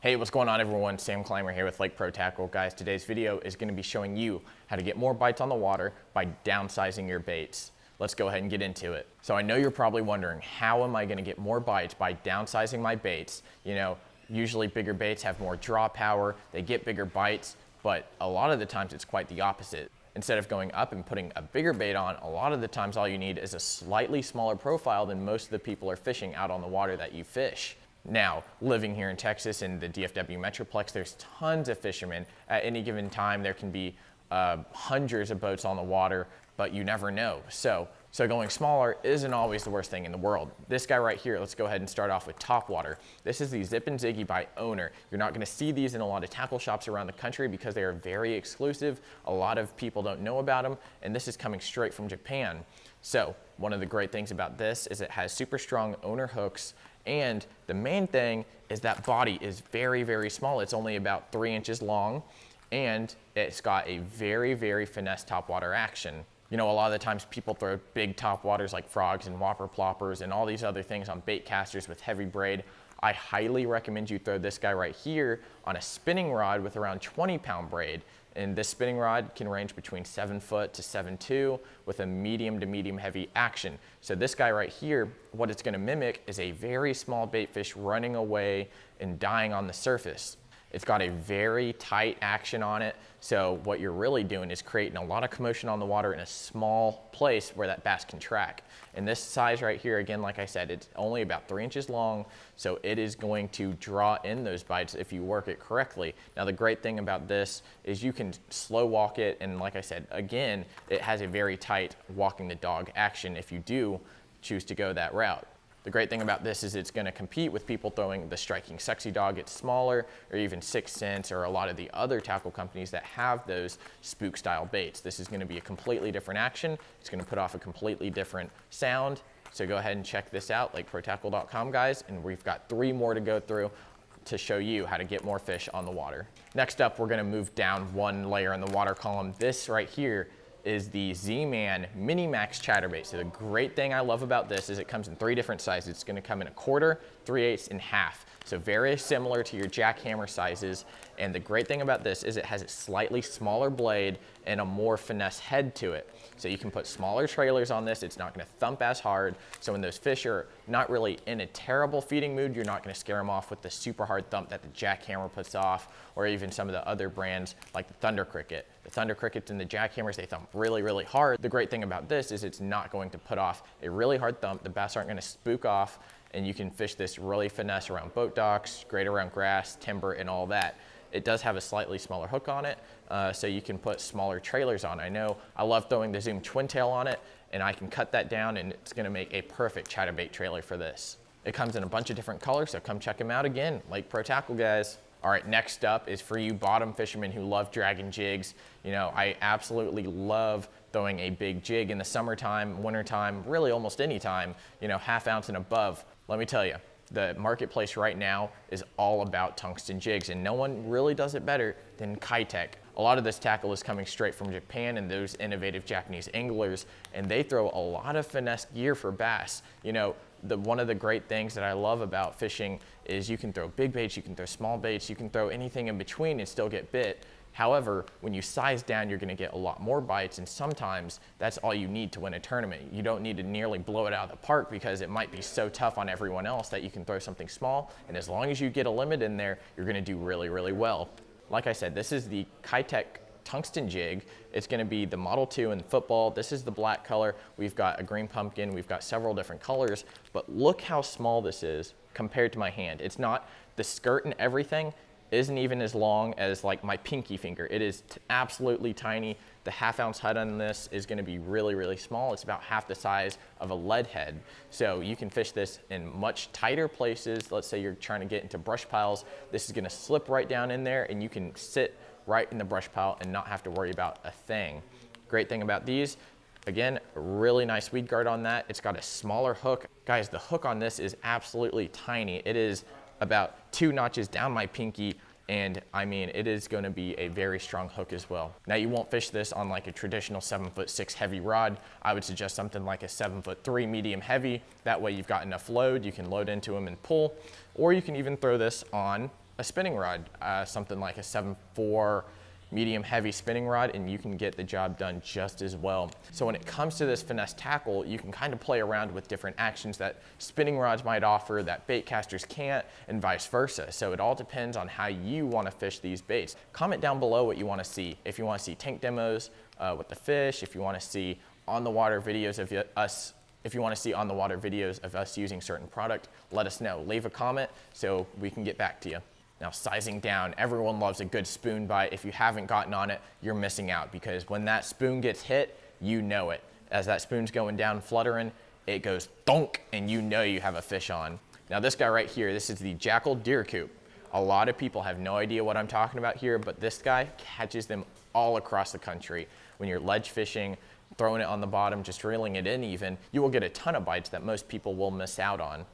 Hey, what's going on everyone? Sam Clymer here with Lake Pro Tackle. Guys, today's video is going to be showing you how to get more bites on the water by downsizing your baits. Let's go ahead and get into it. So I know you're probably wondering, how am I going to get more bites by downsizing my baits? You know, usually bigger baits have more draw power, they get bigger bites, but a lot of the times it's quite the opposite. Instead of going up and putting a bigger bait on, a lot of the times all you need is a slightly smaller profile than most of the people are fishing out on the water that you fish. Now, living here in Texas in the DFW Metroplex, there's tons of fishermen. At any given time, there can be hundreds of boats on the water, but you never know. So going smaller isn't always the worst thing in the world. This guy right here, let's go ahead and start off with Topwater. This is the Zip and Ziggy by Owner. You're not gonna see these in a lot of tackle shops around the country because they are very exclusive. A lot of people don't know about them, and this is coming straight from Japan. So one of the great things about this is it has super strong Owner hooks, and the main thing is that body is very, very small. It's only about 3 inches long, and it's got a very, very finesse topwater action. You know, a lot of the times people throw big topwaters like frogs and whopper ploppers and all these other things on bait casters with heavy braid. I highly recommend you throw this guy right here on a spinning rod with around 20-pound braid. And this spinning rod can range between 7 foot to 7'2" with a medium to medium heavy action. So this guy right here, what it's gonna mimic is a very small bait fish running away and dying on the surface. It's got a very tight action on it. So what you're really doing is creating a lot of commotion on the water in a small place where that bass can track. And this size right here, again, like I said, it's only about 3 inches long. So it is going to draw in those bites if you work it correctly. Now, the great thing about this is you can slow walk it. And like I said, again, it has a very tight walking the dog action if you do choose to go that route. The great thing about this is it's going to compete with people throwing the Striking Sexy Dog. It's smaller, or even 6 Sense, or a lot of the other tackle companies that have those spook style baits. This is going to be a completely different action. It's going to put off a completely different sound. So go ahead and check this out, lakeprotackle.com, guys, and we've got 3 more to go through to show you how to get more fish on the water. Next up, we're going to move down 1 layer in the water column. This right here is the Z-Man Mini Max Chatterbait. So the great thing I love about this is it comes in 3 different sizes. It's gonna come in 1/4, 3/8, and half. So very similar to your jackhammer sizes. And the great thing about this is it has a slightly smaller blade and a more finesse head to it. So you can put smaller trailers on this. It's not gonna thump as hard. So when those fish are not really in a terrible feeding mood, you're not gonna scare them off with the super hard thump that the jackhammer puts off, or even some of the other brands like the Thunder Cricket. The Thunder Crickets and the jackhammers, they thump really, really hard. The great thing about this is it's not going to put off a really hard thump. The bass aren't gonna spook off, and you can fish this really finesse around boat docks, great around grass, timber, and all that. It does have a slightly smaller hook on it, so you can put smaller trailers on. I know I love throwing the Zoom Twin Tail on it, and I can cut that down, and it's gonna make a perfect chatterbait trailer for this. It comes in a bunch of different colors, so come check them out again. Lake Pro Tackle, guys. All right, next up is for you bottom fishermen who love dragging jigs. You know, I absolutely love throwing a big jig in the summertime, wintertime, really almost any time, you know, 1/2 ounce and above. Let me tell you, the marketplace right now is all about tungsten jigs, and no one really does it better than Kitech. A lot of this tackle is coming straight from Japan and those innovative Japanese anglers, and they throw a lot of finesse gear for bass. You know, one of the great things that I love about fishing is you can throw big baits, you can throw small baits, you can throw anything in between and still get bit. However, when you size down, you're gonna get a lot more bites, and sometimes that's all you need to win a tournament. You don't need to nearly blow it out of the park because it might be so tough on everyone else that you can throw something small, and as long as you get a limit in there, you're gonna do really, really well. Like I said, this is the Kitech tungsten jig. It's gonna be the Model 2 in football. This is the black color. We've got a green pumpkin. We've got several different colors, but look how small this is compared to my hand. It's not, the skirt and everything isn't even as long as like my pinky finger. It is absolutely tiny. The 1/2 ounce head on this is gonna be really, really small. It's about half the size of a lead head. So you can fish this in much tighter places. Let's say you're trying to get into brush piles. This is gonna slip right down in there, and you can sit right in the brush pile and not have to worry about a thing. Great thing about these, again, a really nice weed guard on that. It's got a smaller hook. Guys, the hook on this is absolutely tiny. It is about 2 notches down my pinky, and I mean, it is gonna be a very strong hook as well. Now, you won't fish this on like a traditional 7'6" heavy rod. I would suggest something like a 7'3" medium heavy. That way you've got enough load, you can load into them and pull, or you can even throw this on a spinning rod, something like a 7.4 medium heavy spinning rod, and you can get the job done just as well. So when it comes to this finesse tackle, you can kind of play around with different actions that spinning rods might offer that bait casters can't, and vice versa. So it all depends on how you want to fish these baits. Comment down below what you want to see. If you want to see tank demos with the fish, if you want to see on the water videos of us, if you want to see on the water videos of us using certain product, let us know. Leave a comment so we can get back to you. Now, sizing down, everyone loves a good spoon bite. If you haven't gotten on it, you're missing out, because when that spoon gets hit, you know it. As that spoon's going down fluttering, it goes thunk, and you know you have a fish on. Now this guy right here, this is the Jackal Deer Coop. A lot of people have no idea what I'm talking about here, but this guy catches them all across the country. When you're ledge fishing, throwing it on the bottom, just reeling it in even, you will get a ton of bites that most people will miss out on.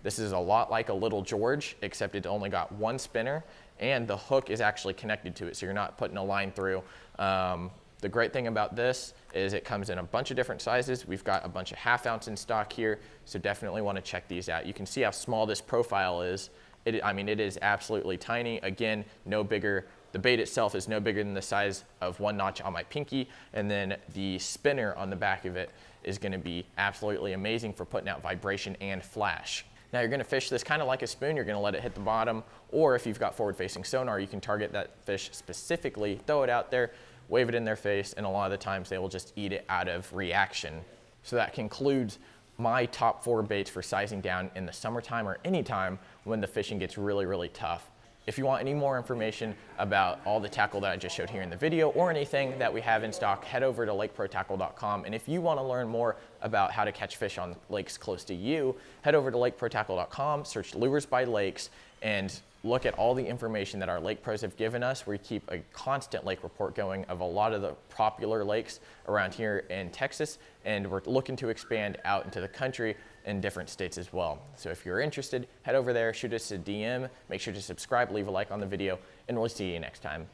This is a lot like a Little George, except it's only got one spinner, and the hook is actually connected to it, so you're not putting a line through. The great thing about this is it comes in a bunch of different sizes. We've got a bunch of 1/2 ounce in stock here, so definitely want to check these out. You can see how small this profile is. I mean, it is absolutely tiny. Again, no bigger. The bait itself is no bigger than the size of one notch on my pinky, and then the spinner on the back of it is going to be absolutely amazing for putting out vibration and flash. Now you're gonna fish this kind of like a spoon. You're gonna let it hit the bottom, or if you've got forward-facing sonar, you can target that fish specifically, throw it out there, wave it in their face, and a lot of the times they will just eat it out of reaction. So that concludes my top 4 baits for sizing down in the summertime or anytime when the fishing gets really, really tough. If you want any more information about all the tackle that I just showed here in the video, or anything that we have in stock, head over to lakeprotackle.com. And if you want to learn more about how to catch fish on lakes close to you, head over to lakeprotackle.com, search Lures by Lakes, and look at all the information that our lake pros have given us. We keep a constant lake report going of a lot of the popular lakes around here in Texas, and we're looking to expand out into the country in different states as well. So if you're interested, head over there, shoot us a DM, make sure to subscribe, leave a like on the video, and we'll see you next time.